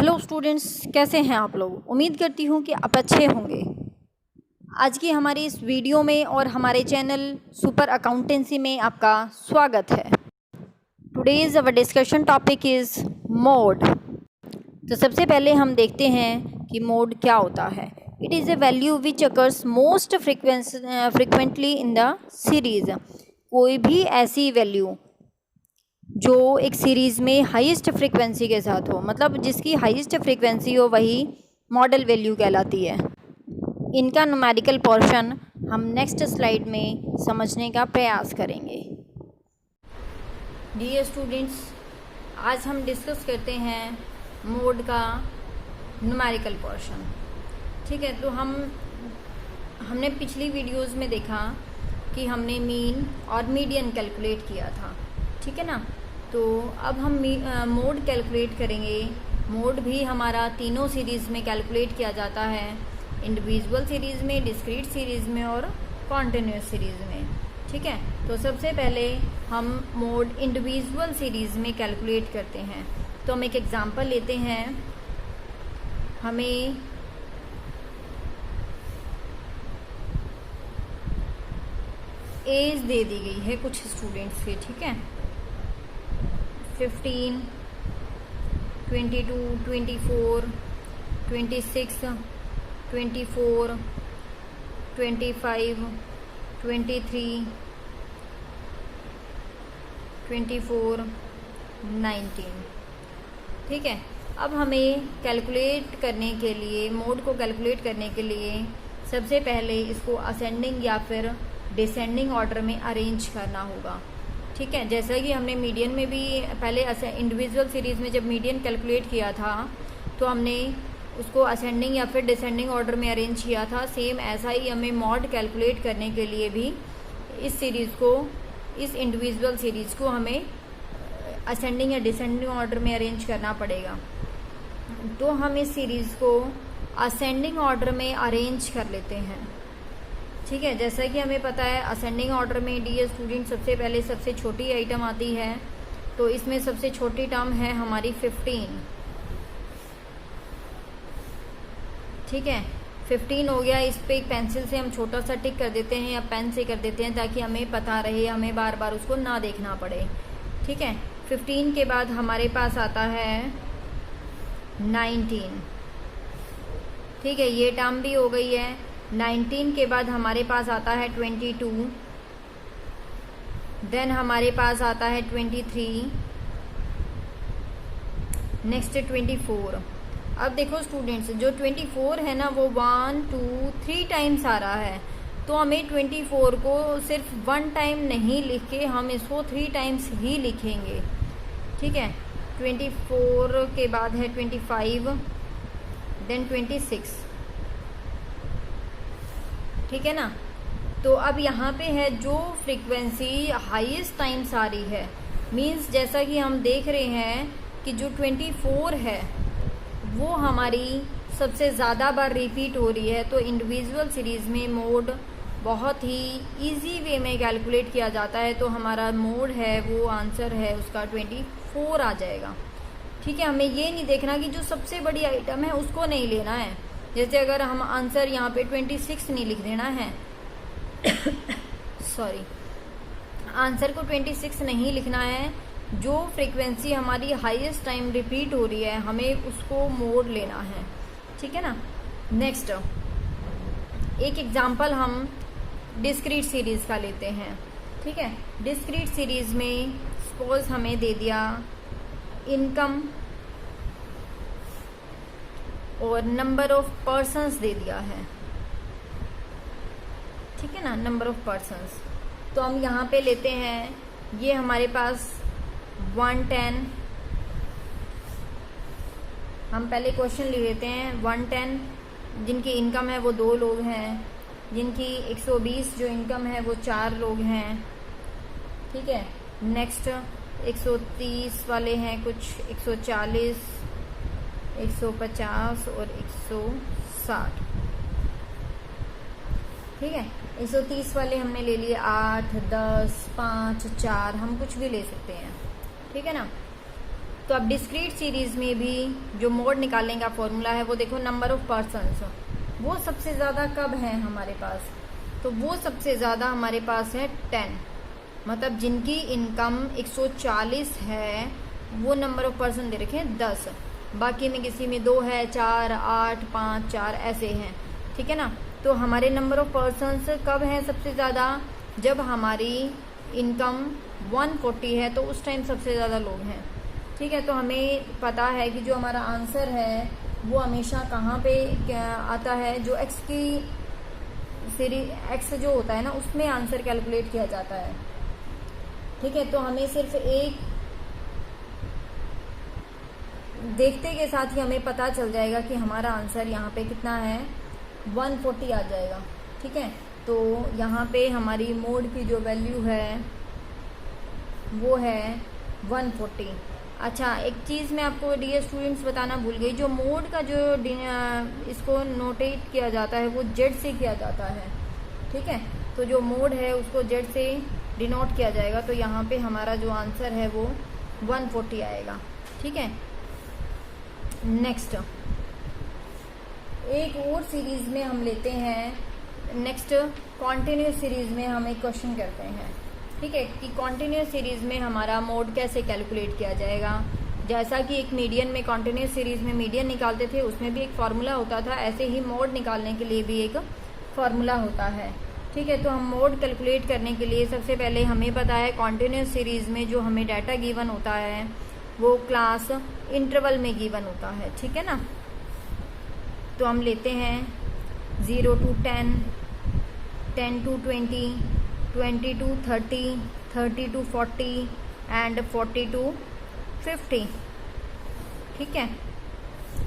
Hello students, कैसे हैं आप लोग। उम्मीद करती हूँ कि आप अच्छे होंगे। आज की हमारी इस वीडियो में और हमारे चैनल सुपर अकाउंटेंसी में आपका स्वागत है। Today's our discussion topic is mode. तो सबसे पहले हम देखते हैं कि मोड क्या होता है। It is a value which occurs most frequently in the series. कोई भी ऐसी वैल्यू जो एक सीरीज़ में हाईएस्ट फ्रीक्वेंसी के साथ हो, मतलब जिसकी हाईएस्ट फ्रीक्वेंसी हो, वही मॉडल वैल्यू कहलाती है। इनका न्यूमेरिकल पोर्शन हम नेक्स्ट स्लाइड में समझने का प्रयास करेंगे। डियर स्टूडेंट्स, आज हम डिस्कस करते हैं मोड का न्यूमेरिकल पोर्शन। ठीक है, तो हमने पिछली वीडियोस में देखा कि हमने मीन और मीडियन कैलकुलेट किया था। ठीक है ना। तो अब हम मोड कैलकुलेट करेंगे। मोड भी हमारा तीनों सीरीज़ में कैलकुलेट किया जाता है, इंडिविजुअल सीरीज़ में, डिस्क्रीट सीरीज़ में और कॉन्टिन्यूस सीरीज़ में। ठीक है, तो सबसे पहले हम मोड इंडिविजुअल सीरीज़ में कैलकुलेट करते हैं। तो हम एक एग्जांपल लेते हैं। हमें एज दे दी गई है कुछ स्टूडेंट्स की। ठीक है, 15, 22, 24, 26, 24, 25, 23, 24, 19। ठीक है, अब हमें कैलकुलेट करने के लिए, मोड को कैलकुलेट करने के लिए सबसे पहले इसको असेंडिंग या फिर डिसेंडिंग ऑर्डर में अरेंज करना होगा। ठीक है, जैसा कि हमने मीडियन में भी पहले इंडिविजुअल सीरीज़ में जब मीडियन कैलकुलेट किया था तो हमने उसको असेंडिंग या फिर डिसेंडिंग ऑर्डर में अरेंज किया था। सेम ऐसा ही हमें मॉड कैलकुलेट करने के लिए भी इस सीरीज़ को, इस इंडिविजुअल सीरीज़ को हमें असेंडिंग या डिसेंडिंग ऑर्डर में अरेंज करना पड़ेगा। तो हम इस सीरीज़ को असेंडिंग ऑर्डर में अरेंज कर लेते हैं। ठीक है, जैसा कि हमें पता है असेंडिंग ऑर्डर में डियर स्टूडेंट सबसे पहले सबसे छोटी आइटम आती है। तो इसमें सबसे छोटी टर्म है हमारी 15। ठीक है, 15 हो गया। इस पे एक पेंसिल से हम छोटा सा टिक कर देते हैं या पेन से कर देते हैं ताकि हमें पता रहे, हमें बार बार उसको ना देखना पड़े। ठीक है, 15 के बाद हमारे पास आता है 19। ठीक है, ये टर्म भी हो गई है। 19 के बाद हमारे पास आता है 22, देन हमारे पास आता है 23, नेक्स्ट 24। अब देखो स्टूडेंट्स, जो 24 है ना वो 1, 2, 3 टाइम्स आ रहा है। तो हमें 24 को सिर्फ 1 टाइम नहीं लिख के हम इसको 3 टाइम्स ही लिखेंगे। ठीक है, 24 के बाद है 25, देन 26। ठीक है ना। तो अब यहाँ पे है जो फ्रीक्वेंसी हाईएस्ट टाइम्स आ रही है, मींस जैसा कि हम देख रहे हैं कि जो 24 है वो हमारी सबसे ज़्यादा बार रिपीट हो रही है। तो इंडिविजुअल सीरीज़ में मोड बहुत ही इजी वे में कैलकुलेट किया जाता है। तो हमारा मोड है, वो आंसर है उसका 24 आ जाएगा। ठीक है, हमें ये नहीं देखना कि जो सबसे बड़ी आइटम है उसको नहीं लेना है। जैसे अगर हम आंसर यहाँ पे 26 नहीं लिख देना है सॉरी, आंसर को 26 नहीं लिखना है। जो फ्रीक्वेंसी हमारी हाईएस्ट टाइम रिपीट हो रही है हमें उसको मोड लेना है। ठीक है ना। नेक्स्ट एक एग्जांपल हम डिस्क्रीट सीरीज़ का लेते हैं। ठीक है, डिस्क्रीट सीरीज़ में सपोज हमें दे दिया इनकम और नंबर ऑफ पर्सन्स दे दिया है। ठीक है ना, नंबर ऑफ पर्सन्स। तो हम यहाँ पे लेते हैं, ये हमारे पास 110। हम पहले क्वेश्चन ले लेते हैं। 110 जिनकी इनकम है वो 2 लोग हैं, जिनकी 120 जो इनकम है वो 4 लोग हैं। ठीक है, नेक्स्ट 130 वाले हैं कुछ, 140, 150 और 160। ठीक है, 130 वाले हमने ले लिए 8, 10, 5, 4, हम कुछ भी ले सकते हैं। ठीक है ना। तो अब डिस्क्रीट सीरीज में भी जो मोड निकालने का फॉर्मूला है वो देखो, नंबर ऑफ पर्सन्स, वो सबसे ज़्यादा कब है हमारे पास, तो वो सबसे ज़्यादा हमारे पास है 10, मतलब जिनकी इनकम 140 है वो नंबर ऑफ पर्सन दे रखे हैं 10, बाकी में किसी में 2 है, 4, 8, 5, 4 ऐसे हैं, ठीक है ना। तो हमारे नंबर ऑफ पर्सन्स कब हैं सबसे ज़्यादा, जब हमारी इनकम 140 है तो उस टाइम सबसे ज़्यादा लोग हैं, ठीक है। तो हमें पता है कि जो हमारा आंसर है वो हमेशा कहाँ पे आता है, जो एक्स की सीरीज एक्स जो होता है ना उसमें आंसर कैलकुलेट किया जाता है, ठीक है। तो हमें सिर्फ एक देखते के साथ ही हमें पता चल जाएगा कि हमारा आंसर यहाँ पे कितना है, 140 आ जाएगा, ठीक है। तो यहाँ पे हमारी मोड की जो वैल्यू है वो है 140। अच्छा, एक चीज़ मैं आपको डियर स्टूडेंट्स बताना भूल गई, जो मोड का जो इसको नोटेट किया जाता है वो जेड से किया जाता है, ठीक है। तो जो मोड है उसको जेड से डिनोट किया जाएगा, तो यहाँ पे हमारा जो आंसर है वो 140 आएगा, ठीक है। नेक्स्ट एक और सीरीज में हम लेते हैं, नेक्स्ट कॉन्टिन्यूस सीरीज में हम एक क्वेश्चन करते हैं, ठीक है, कि कॉन्टिन्यूस सीरीज में हमारा मोड कैसे कैलकुलेट किया जाएगा। जैसा कि एक मीडियन में कॉन्टिन्यूस सीरीज में मीडियन निकालते थे उसमें भी एक फार्मूला होता था, ऐसे ही मोड निकालने के लिए भी एक फार्मूला होता है, ठीक है। तो हम मोड कैलकुलेट करने के लिए सबसे पहले हमें पता है कॉन्टिन्यूस सीरीज में जो हमें डाटा गिवन होता है वो क्लास इंटरवल में गिवन होता है, ठीक है ना। तो हम लेते हैं 0 to 10, 10 to 20, 20 to 30, 30 to 40 and 40 to 50, ठीक है।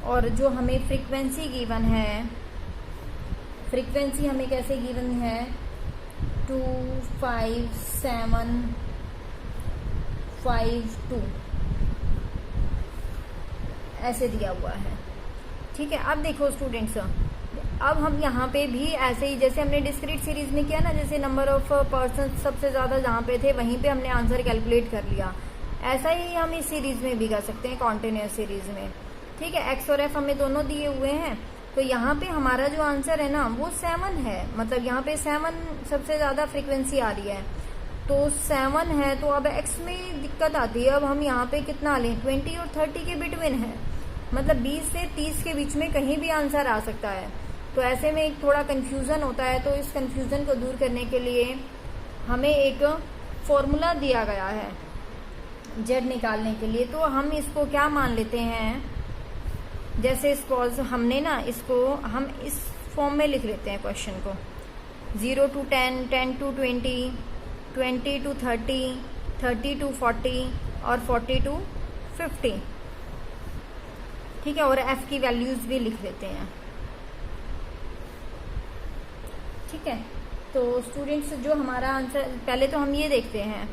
और जो हमें फ्रीक्वेंसी गिवन है, फ्रीक्वेंसी हमें कैसे गिवन है, 2, 5, 7, 5, 2 ऐसे दिया हुआ है, ठीक है। अब देखो स्टूडेंट्स, अब हम यहाँ पे भी ऐसे ही जैसे हमने डिस्क्रीट सीरीज में किया ना, जैसे नंबर ऑफ पर्सन सबसे ज़्यादा जहाँ पे थे वहीं पे हमने आंसर कैलकुलेट कर लिया, ऐसा ही हम इस सीरीज में भी कर सकते हैं कॉन्टिन्यूस सीरीज में, ठीक है। एक्स और एफ हमें दोनों दिए हुए हैं, तो यहाँ पे हमारा जो आंसर है ना वो 7 है, मतलब यहाँ पे 7 सबसे ज़्यादा फ्रिक्वेंसी आ रही है, तो 7 है। तो अब एक्स में दिक्कत आती है, अब हम यहाँ पे कितना लें, 20 और 30 के बिटवीन है, मतलब 20 से 30 के बीच में कहीं भी आंसर आ सकता है। तो ऐसे में एक थोड़ा कन्फ्यूज़न होता है, तो इस कन्फ्यूज़न को दूर करने के लिए हमें एक फॉर्मूला दिया गया है जेड निकालने के लिए। तो हम इसको क्या मान लेते हैं, जैसे सपोज हमने ना इसको हम इस फॉर्म में लिख लेते हैं क्वेश्चन को, 0 to 10, 10 to 20, 20 to 30, 30 to 40 और 40 to 50, ठीक है। और एफ की वैल्यूज भी लिख लेते हैं, ठीक है। तो स्टूडेंट्स जो हमारा आंसर, पहले तो हम ये देखते हैं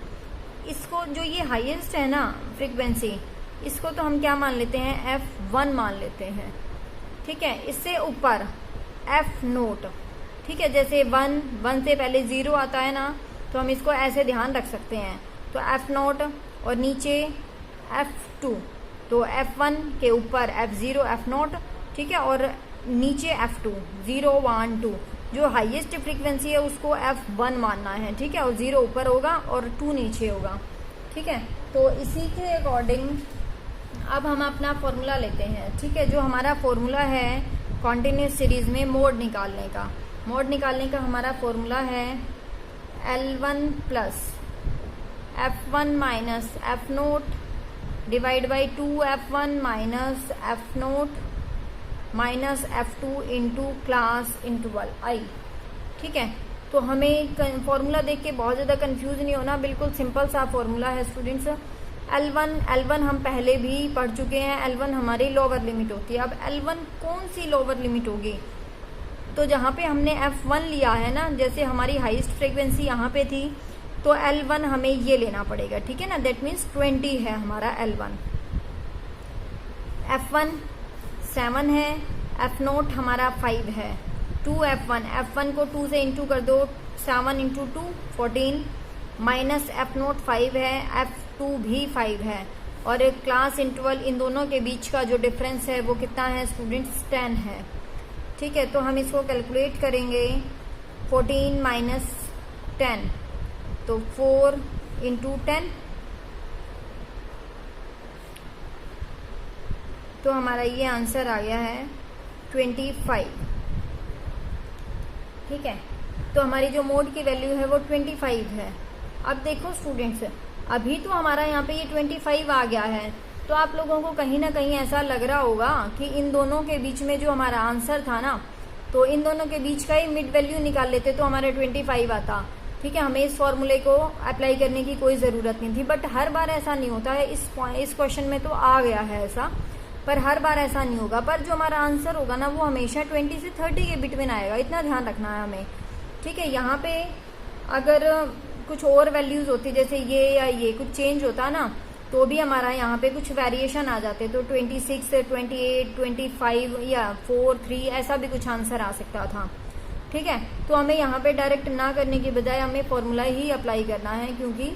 इसको, जो ये हाईएस्ट है ना फ्रीक्वेंसी, इसको तो हम क्या मान लेते हैं, F1 मान लेते हैं, ठीक है। इससे ऊपर F0, ठीक है, जैसे 1 से पहले 0 आता है ना, तो हम इसको ऐसे ध्यान रख सकते हैं, तो F0 और नीचे F2, तो F1 के ऊपर F0, F0, ठीक है, और नीचे F2, 0, 1, 2, जो हाईएस्ट फ्रीक्वेंसी है उसको F1 मानना है, ठीक है, और 0 ऊपर होगा और 2 नीचे होगा, ठीक है। तो इसी के अकॉर्डिंग अब हम अपना फॉर्मूला लेते हैं, ठीक है। जो हमारा फॉर्मूला है कॉन्टिन्यूस सीरीज में मोड निकालने का, मोड निकालने का हमारा फॉर्मूला है L1 plus F1 minus F0 divide by 2F1 minus F0 minus F2 into class interval I, ठीक है। तो हमें फॉर्मूला देख के बहुत ज़्यादा कंफ्यूज नहीं होना, बिल्कुल सिंपल सा फॉर्मूला है स्टूडेंट्स। L1 हम पहले भी पढ़ चुके हैं, L1 हमारी लोअर लिमिट होती है। अब L1 कौन सी लोअर लिमिट होगी, तो जहाँ पे हमने F1 लिया है ना, जैसे हमारी हाईएस्ट फ्रीक्वेंसी यहाँ पे थी, तो L1 हमें ये लेना पड़ेगा, ठीक है ना, दैट मीन्स 20 है हमारा L1। F1 7 है, F0 हमारा 5 है, 2F1 को 2 से इंटू कर दो, 7 इंटू 2 14, माइनस F0 5 है, F2 भी 5 है, और क्लास इंटरवल इन दोनों के बीच का जो डिफरेंस है वो कितना है स्टूडेंट्स 10 है। ठीक है, तो हम इसको कैलकुलेट करेंगे 14 माइनस 10, तो 4 इंटू 10, तो हमारा ये आंसर आ गया है 25। ठीक है, तो हमारी जो मोड की वैल्यू है वो 25 है। अब देखो स्टूडेंट्स, अभी तो हमारा यहाँ पे ये 25 आ गया है, तो आप लोगों को कहीं ना कहीं ऐसा लग रहा होगा कि इन दोनों के बीच में जो हमारा आंसर था ना, तो इन दोनों के बीच का ही मिड वैल्यू निकाल लेते तो हमारा 25 आता। ठीक है, हमें इस फॉर्मूले को अप्लाई करने की कोई ज़रूरत नहीं थी, बट हर बार ऐसा नहीं होता है। इस क्वेश्चन में तो आ गया है ऐसा, पर हर बार ऐसा नहीं होगा। पर जो हमारा आंसर होगा ना वो हमेशा 20 से 30 के बिटवीन आएगा, इतना ध्यान रखना है हमें। ठीक है, यहाँ पे अगर कुछ और वैल्यूज़ होती जैसे ये या ये कुछ चेंज होता ना, तो भी हमारा यहाँ पे कुछ वेरिएशन आ जाते, तो 26, 28, 25 या 4, 3 ऐसा भी कुछ आंसर आ सकता था। ठीक है, तो हमें यहाँ पे डायरेक्ट ना करने की बजाय हमें फॉर्मूला ही अप्लाई करना है, क्योंकि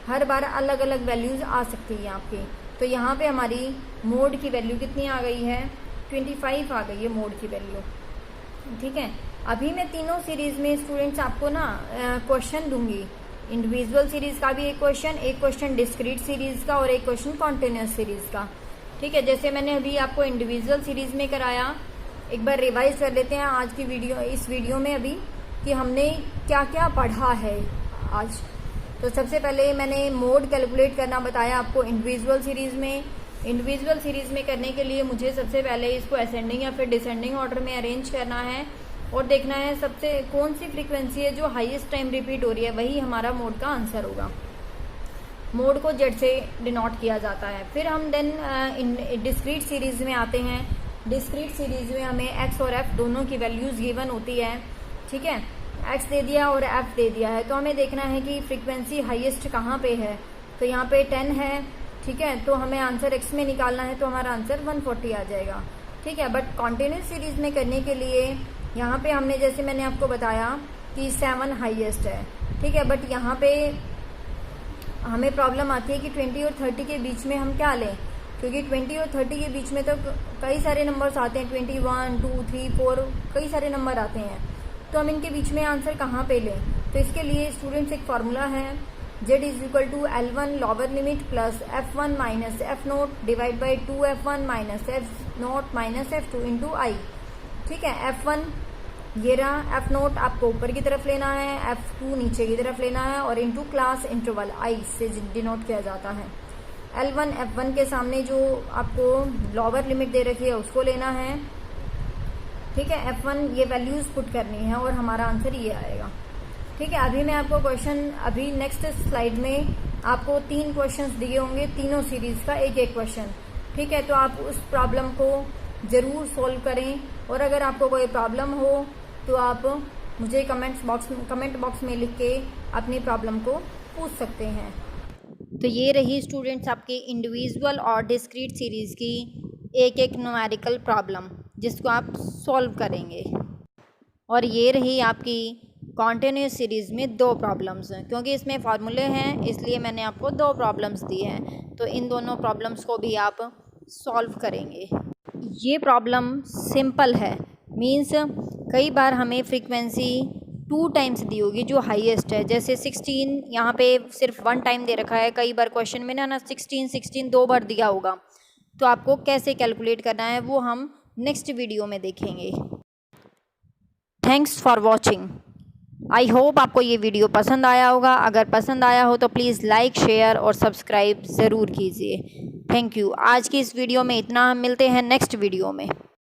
हर बार अलग अलग वैल्यूज़ आ सकती है आपकी। तो यहाँ पे हमारी मोड की वैल्यू कितनी आ गई है, 25 आ गई है मोड की वैल्यू। ठीक है, अभी मैं तीनों सीरीज में स्टूडेंट्स आपको ना क्वेश्चन दूंगी। इंडिविजुअल सीरीज का भी एक क्वेश्चन डिस्क्रीट सीरीज का और एक क्वेश्चन कॉन्टिन्यूस सीरीज का। ठीक है, जैसे मैंने अभी आपको इंडिविजुअल सीरीज में कराया, एक बार रिवाइज कर लेते हैं आज की इस वीडियो में अभी कि हमने क्या क्या पढ़ा है आज। तो सबसे पहले मैंने मोड कैलकुलेट करना बताया आपको इंडिविजुअल सीरीज में। इंडिविजुअल सीरीज में करने के लिए मुझे सबसे पहले इसको असेंडिंग या फिर डिसेंडिंग ऑर्डर में अरेंज करना है और देखना है सबसे कौन सी फ्रीक्वेंसी है जो हाईएस्ट टाइम रिपीट हो रही है, वही हमारा मोड का आंसर होगा। मोड को जेड से डिनोट किया जाता है। फिर हम देन डिस्क्रीट सीरीज में आते हैं। डिस्क्रीट सीरीज में हमें एक्स और एफ दोनों की वैल्यूज गिवन होती है। ठीक है, एक्स दे दिया और एफ दे दिया है, तो हमें देखना है कि फ्रीक्वेंसी हाईएस्ट कहाँ पे है। तो यहाँ पे 10 है। ठीक है, तो हमें आंसर एक्स में निकालना है, तो हमारा आंसर 140 आ जाएगा। ठीक है, बट कॉन्टिन्यूस सीरीज में करने के लिए यहाँ पे हमने जैसे मैंने आपको बताया कि 7 हाईएस्ट है। ठीक है, बट यहाँ पे हमें प्रॉब्लम आती है कि 20 और 30 के बीच में हम क्या लें, क्योंकि 20 और 30 के बीच में तो कई सारे नंबर्स आते हैं, 21, 2, 3, 4 कई सारे नंबर आते हैं, तो हम इनके बीच में आंसर कहाँ पे लें। तो इसके लिए स्टूडेंट्स एक फार्मूला है, z = L1 lower limit plus F1 minus F0 divide by 2F1 minus F0 minus F2 into I. ठीक है, F1 ये रहा, F0 आपको ऊपर की तरफ लेना है, F2 नीचे की तरफ लेना है और इंटू क्लास इंटरवल आई से डिनोट किया जाता है। L1 F1 के सामने जो आपको लोअर लिमिट दे रखी है उसको लेना है। ठीक है, F1 ये वैल्यूज पुट करनी है और हमारा आंसर ये आएगा। ठीक है, अभी मैं आपको अभी नेक्स्ट स्लाइड में आपको 3 क्वेश्चंस दिए होंगे, तीनों सीरीज का एक एक क्वेश्चन। ठीक है, तो आप उस प्रॉब्लम को ज़रूर सोल्व करें और अगर आपको कोई प्रॉब्लम हो तो आप मुझे कमेंट बॉक्स में लिख के अपनी प्रॉब्लम को पूछ सकते हैं। तो ये रही स्टूडेंट्स आपकी इंडिविजुअल और डिस्क्रीट सीरीज़ की एक एक न्यूमेरिकल प्रॉब्लम जिसको आप सॉल्व करेंगे। और ये रही आपकी कॉन्टिन्यूस सीरीज़ में 2 प्रॉब्लम्स हैं, क्योंकि इसमें फार्मूले हैं इसलिए मैंने आपको 2 प्रॉब्लम्स दी हैं, तो इन दोनों प्रॉब्लम्स को भी आप सॉल्व करेंगे। ये प्रॉब्लम सिंपल है, मींस कई बार हमें फ्रीक्वेंसी 2 टाइम्स दी होगी जो हाईएस्ट है, जैसे 16 यहाँ पे सिर्फ 1 टाइम दे रखा है। कई बार क्वेश्चन में ना 16 2 बार दिया होगा, तो आपको कैसे कैलकुलेट करना है वो हम नेक्स्ट वीडियो में देखेंगे। Thanks for watching. I hope आपको ये वीडियो पसंद आया होगा। अगर पसंद आया हो तो प्लीज़ लाइक, शेयर और सब्सक्राइब ज़रूर कीजिए। Thank you. आज की इस वीडियो में इतना, हम मिलते हैं नेक्स्ट वीडियो में।